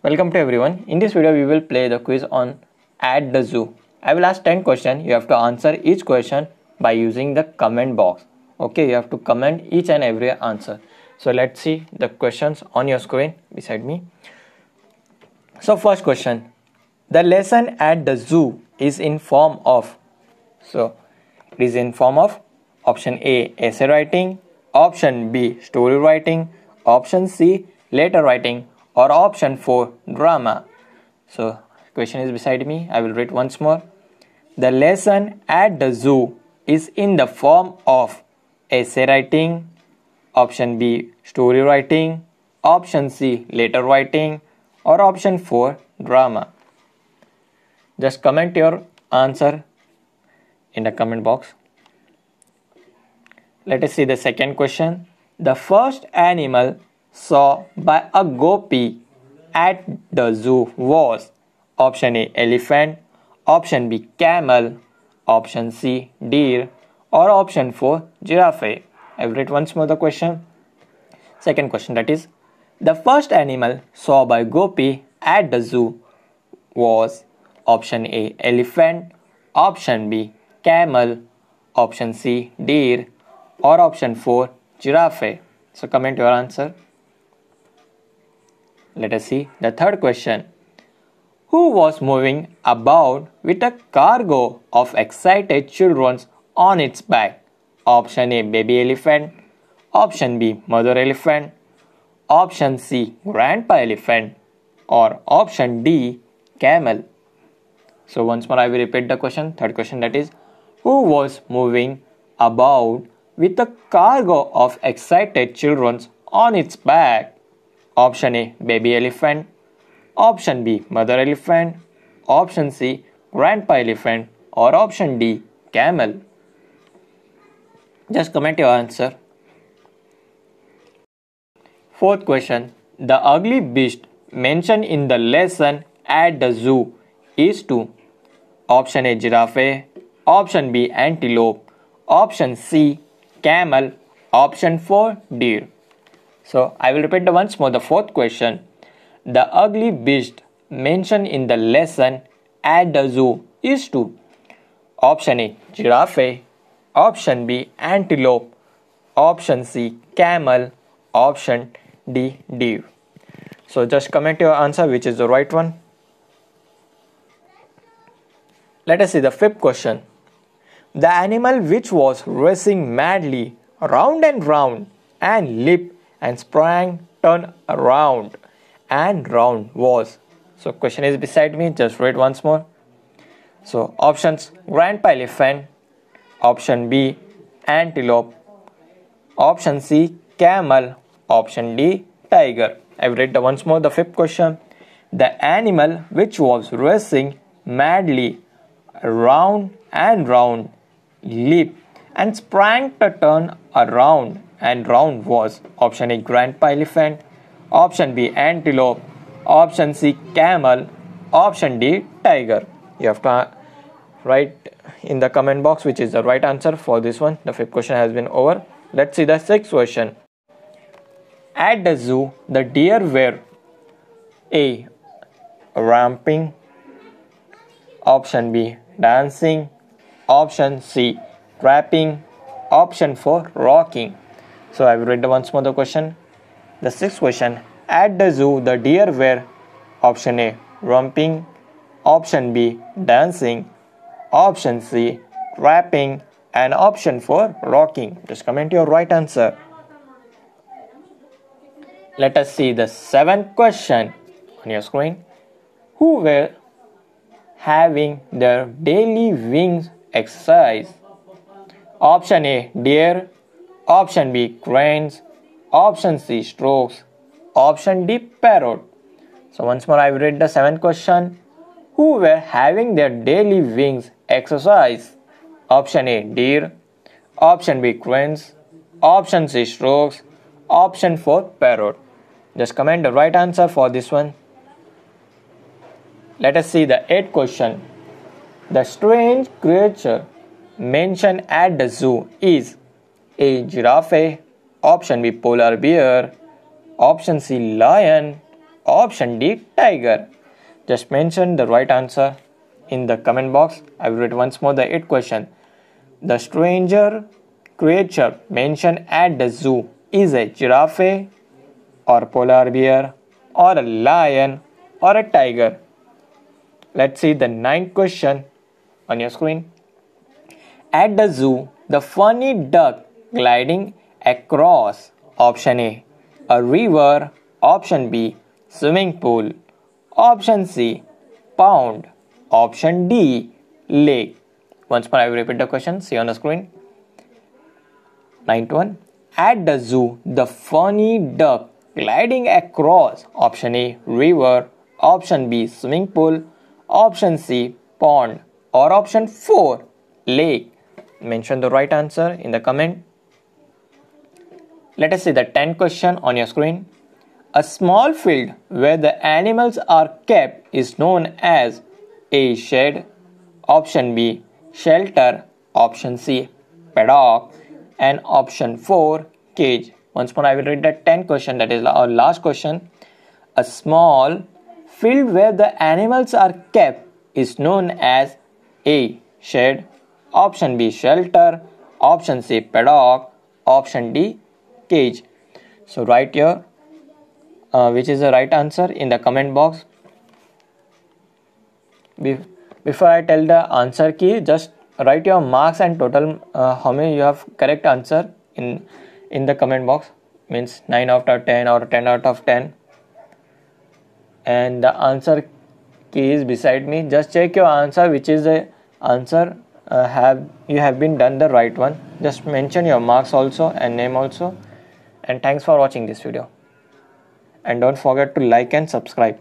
Welcome to everyone. In this video we will play the quiz on at the zoo. I will ask 10 questions. You have to answer each question by using the comment box. Okay, you have to comment each and every answer. So let's see the questions on your screen beside me. So first question. The lesson at the zoo is in form of. So it is in form of option A, essay writing, option B, story writing, option C, letter writing, or option 4, drama. So question is beside me. I will read once more. The lesson at the zoo is in the form of essay writing, option B, story writing, option C, letter writing, or option 4, drama. Just comment your answer in the comment box. Let us see the second question. The first animal saw by a gopi at the zoo was option A, elephant, option B, camel, option C, deer, or option 4, giraffe. I will read once more the question. Second question, that is, the first animal saw by gopi at the zoo was option A, elephant, option B, camel, option C, deer, or option 4, giraffe. So comment your answer. Let us see the third question. Who was moving about with a cargo of excited children on its back? Option A, baby elephant, option B, mother elephant, option C, grandpa elephant, or option D, camel. So once more I will repeat the question. Third question, that is, who was moving about with a cargo of excited children on its back? Option A, baby elephant, option B, mother elephant, option C, grandpa elephant, or option D, camel. Just comment your answer. Fourth question. The ugly beast mentioned in the lesson at the zoo is to option A, giraffe, option B, antelope, option C, camel, option 4, deer. So I will repeat once more the fourth question. The ugly beast mentioned in the lesson at the zoo is to option A, giraffe, option B, antelope, option C, camel, option D, deer. So just comment your answer which is the right one. Let us see the fifth question. The animal which was racing madly round and round and leaped and sprang, turned around and round was. So question is beside me. Just read once more. So options: grandpa elephant, option B, antelope, option C, camel, option D, tiger. I will read once more the fifth question. The animal which was racing madly round and round, leaped and sprang to turn around and round was option A, grandpa elephant, option B, antelope, option C, camel, option D, tiger. You have to write in the comment box which is the right answer for this one. The fifth question has been over. Let's see the sixth question. At the zoo, the deer were A, ramping, option B, dancing, option C, trapping, option 4, rocking. So I will read once more the question. The sixth question. At the zoo, the deer were option A, romping, option B, dancing, option C, trapping, and option 4, rocking. Just comment your right answer. Let us see the seventh question on your screen. Who were having their daily wings exercise? Option A, deer, option B, cranes, option C, storks, option D, parrot. So once more I will read the seventh question. Who were having their daily wings exercise? Option A, deer, option B, cranes, option C, storks, option 4, parrot. Just comment the right answer for this one. Let us see the eighth question. The strange creature mentioned at the zoo is A, giraffe, option B, polar bear, option C, lion, Option D, tiger. Just mention the right answer in the comment box. I will read once more the 8th question. The stranger creature mentioned at the zoo is a giraffe or polar bear or a lion or a tiger. Let's see the 9th question on your screen. At the zoo, the funny duck gliding across option A river, option B, swimming pool, option C, pond, option D, lake. Once more I will repeat the question, see on the screen. 9th one. At the zoo, the funny duck gliding across option A, river, option B, swimming pool, option C, pond, or option 4, lake. Mention the right answer in the comment. Let us see the 10th question on your screen. A small field where the animals are kept is known as A, shed, option B, shelter, option C, paddock, and option 4, cage. Once more I will read the 10th question, that is our last question. A small field where the animals are kept is known as A, shed, option B, shelter, option C, paddock, option D, cage. So write here which is the right answer in the comment box. Before I tell the answer key, just write your marks and total how many you have correct answer in the comment box. Means 9 out of 10 or 10 out of 10. And the answer key is beside me. Just check your answer which is the answer you have been done the right one. Just mention your marks also and name also. And thanks for watching this video. And don't forget to like and subscribe.